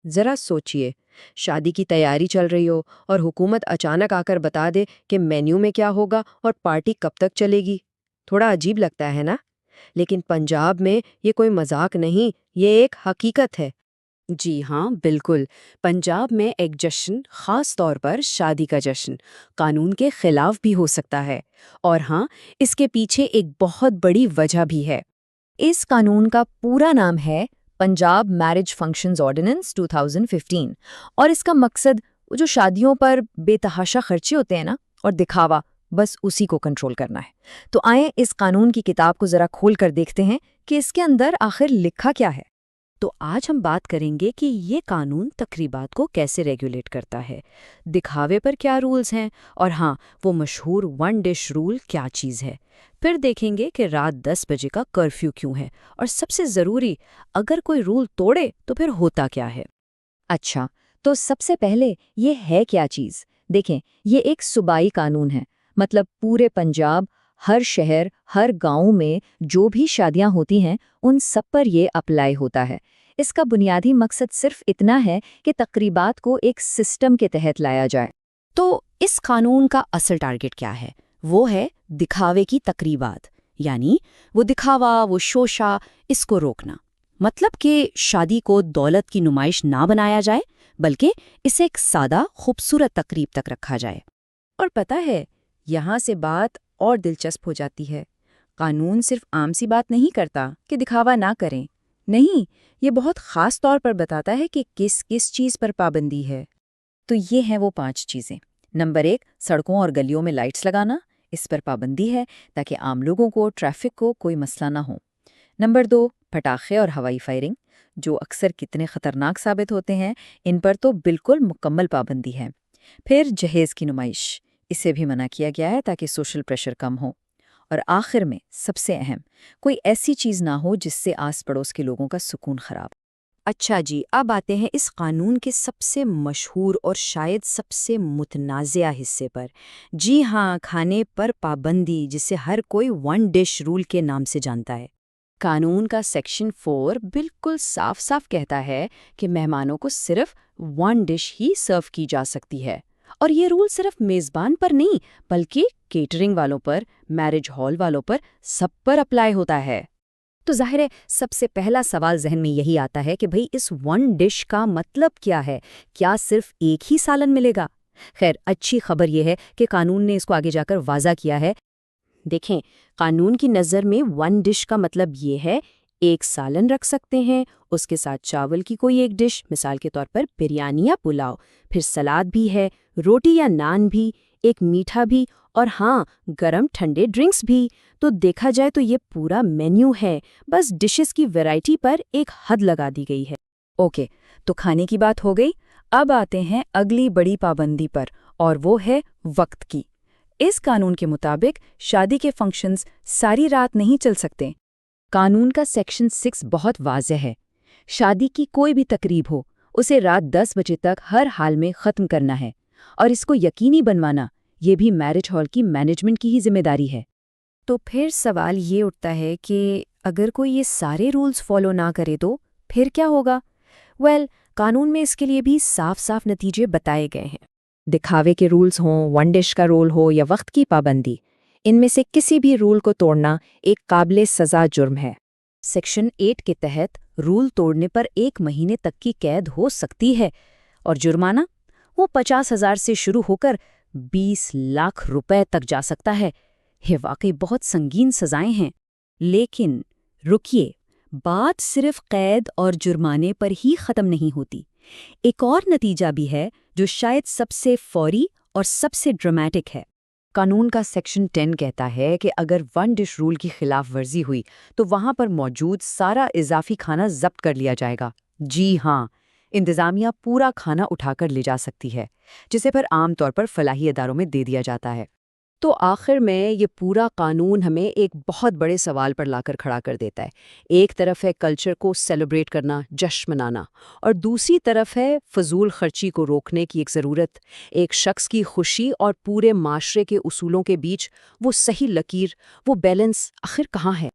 ذرا سوچئے، شادی کی تیاری چل رہی ہو اور حکومت اچانک آ کر بتا دے کہ مینیو میں کیا ہوگا اور پارٹی کب تک چلے گی۔ تھوڑا عجیب لگتا ہے نا؟ لیکن پنجاب میں یہ کوئی مذاق نہیں، یہ ایک حقیقت ہے۔ جی ہاں، بالکل۔ پنجاب میں ایک جشن، خاص طور پر شادی کا جشن، قانون کے خلاف بھی ہو سکتا ہے۔ اور ہاں، اس کے پیچھے ایک بہت بڑی وجہ بھی ہے۔ اس قانون کا پورا نام ہے پنجاب میرج فنکشنز آرڈیننس 2015، اور اس کا مقصد وہ جو شادیوں پر بے تحاشا خرچے ہوتے ہیں نا، اور دکھاوا، بس اسی کو کنٹرول کرنا ہے۔ تو آئیں اس قانون کی کتاب کو ذرا کھول کر دیکھتے ہیں کہ اس کے اندر آخر لکھا کیا ہے۔ تو آج ہم بات کریں گے کہ یہ قانون تقریبات کو کیسے ریگولیٹ کرتا ہے، دکھاوے پر کیا رولز ہیں، اور ہاں، وہ مشہور ون ڈش رول کیا چیز ہے۔ پھر دیکھیں گے کہ رات 10 بجے کا کرفیو کیوں ہے، اور سب سے ضروری، اگر کوئی رول توڑے تو پھر ہوتا کیا ہے۔ اچھا، تو سب سے پہلے یہ ہے کیا چیز؟ دیکھیں، یہ ایک صوبائی قانون ہے، مطلب پورے پنجاب، ہر شہر، ہر گاؤں میں جو بھی شادیاں ہوتی ہیں ان سب پر یہ اپلائی ہوتا ہے۔ اس کا بنیادی مقصد صرف اتنا ہے کہ تقریبات کو ایک سسٹم کے تحت لایا جائے۔ تو اس قانون کا اصل ٹارگٹ کیا ہے؟ وہ ہے دکھاوے کی تقریبات، یعنی وہ دکھاوا، وہ شوشہ، اس کو روکنا۔ مطلب کہ شادی کو دولت کی نمائش نہ بنایا جائے، بلکہ اسے ایک سادہ، خوبصورت تقریب تک رکھا جائے۔ اور پتہ ہے، یہاں سے بات اور دلچسپ ہو جاتی ہے۔ قانون صرف عام سی بات نہیں کرتا کہ دکھاوا نہ کریں، نہیں، یہ بہت خاص طور پر بتاتا ہے کہ کس کس چیز پر پابندی ہے۔ تو یہ ہیں وہ 5 چیزیں۔ نمبر 1، سڑکوں اور گلیوں میں لائٹس لگانا، اس پر پابندی ہے تاکہ عام لوگوں کو، ٹریفک کو کوئی مسئلہ نہ ہو۔ نمبر 2، پٹاخے اور ہوائی فائرنگ، جو اکثر کتنے خطرناک ثابت ہوتے ہیں، ان پر تو بالکل مکمل پابندی ہے۔ پھر جہیز کی نمائش، اسے بھی منع کیا گیا ہے تاکہ سوشل پریشر کم ہو۔ اور آخر میں سب سے اہم، کوئی ایسی چیز نہ ہو جس سے آس پڑوس کے لوگوں کا سکون خراب۔ اچھا جی، اب آتے ہیں اس قانون کے سب سے مشہور اور شاید سب سے متنازع حصے پر۔ جی ہاں، کھانے پر پابندی، جسے ہر کوئی ون ڈش رول کے نام سے جانتا ہے۔ قانون کا سیکشن 4 بالکل صاف صاف کہتا ہے کہ مہمانوں کو صرف ون ڈش ہی سرو کی جا سکتی ہے، اور یہ رول صرف میزبان پر نہیں بلکہ کیٹرنگ والوں پر، میرج ہال والوں پر، سب پر اپلائی ہوتا ہے۔ تو ظاہر ہے سب سے پہلا سوال ذہن میں یہی آتا ہے کہ بھئی اس ون ڈش کا مطلب کیا ہے؟ کیا صرف ایک ہی سالن ملے گا؟ خیر، اچھی خبر یہ ہے کہ قانون نے اس کو آگے جا کر واضح کیا ہے۔ دیکھیں، قانون کی نظر میں ون ڈش کا مطلب یہ ہے، ایک سالن رکھ سکتے ہیں، اس کے ساتھ چاول کی کوئی ایک ڈش، مثال کے طور پر بریانی یا پلاؤ، پھر سلاد بھی ہے، روٹی یا نان بھی، ایک میٹھا بھی، اور ہاں، گرم ٹھنڈے ڈرنکس بھی۔ تو دیکھا جائے تو یہ پورا مینیو ہے، بس ڈشز کی ویرائٹی پر ایک حد لگا دی گئی ہے۔ اوکے، تو کھانے کی بات ہو گئی، اب آتے ہیں اگلی بڑی پابندی پر، اور وہ ہے وقت کی۔ اس قانون کے مطابق شادی کے فنکشنز ساری رات نہیں چل سکتے۔ قانون کا سیکشن 6 بہت واضح ہے۔ شادی کی کوئی بھی تقریب ہو، اسے رات 10 بجے تک ہر حال میں ختم کرنا ہے، اور اس کو یقینی بنوانا یہ بھی میرج ہال کی مینجمنٹ کی ہی ذمہ داری ہے۔ تو پھر سوال یہ اٹھتا ہے کہ اگر کوئی یہ سارے رولز فالو نہ کرے تو پھر کیا ہوگا؟ قانون میں اس کے لیے بھی صاف صاف نتیجے بتائے گئے ہیں۔ دکھاوے کے رولز ہوں، ون ڈش کا رول ہو یا وقت کی پابندی، ان میں سے کسی بھی رول کو توڑنا ایک قابل سزا جرم ہے۔ سیکشن 8 کے تحت رول توڑنے پر 1 مہینے تک کی قید ہو سکتی ہے، اور جرمانہ وہ 50,000 سے شروع ہو کر 20 لاکھ روپے تک جا سکتا ہے۔ یہ واقعی بہت سنگین سزائیں ہیں۔ لیکن رکیے، بات صرف قید اور جرمانے پر ہی ختم نہیں ہوتی۔ ایک اور نتیجہ بھی ہے جو شاید سب سے فوری اور سب سے ڈرامیٹک ہے۔ قانون کا سیکشن 10 کہتا ہے کہ اگر ون ڈش رول کی خلاف ورزی ہوئی تو وہاں پر موجود سارا اضافی کھانا ضبط کر لیا جائے گا۔ جی ہاں، انتظامیہ پورا کھانا اٹھا کر لے جا سکتی ہے، جسے پھر عام طور پر فلاحی اداروں میں دے دیا جاتا ہے۔ تو آخر میں یہ پورا قانون ہمیں ایک بہت بڑے سوال پر لا کر کھڑا کر دیتا ہے۔ ایک طرف ہے کلچر کو سیلیبریٹ کرنا، جشن منانا، اور دوسری طرف ہے فضول خرچی کو روکنے کی ایک ضرورت۔ ایک شخص کی خوشی اور پورے معاشرے کے اصولوں کے بیچ وہ صحیح لکیر، وہ بیلنس آخر کہاں ہے؟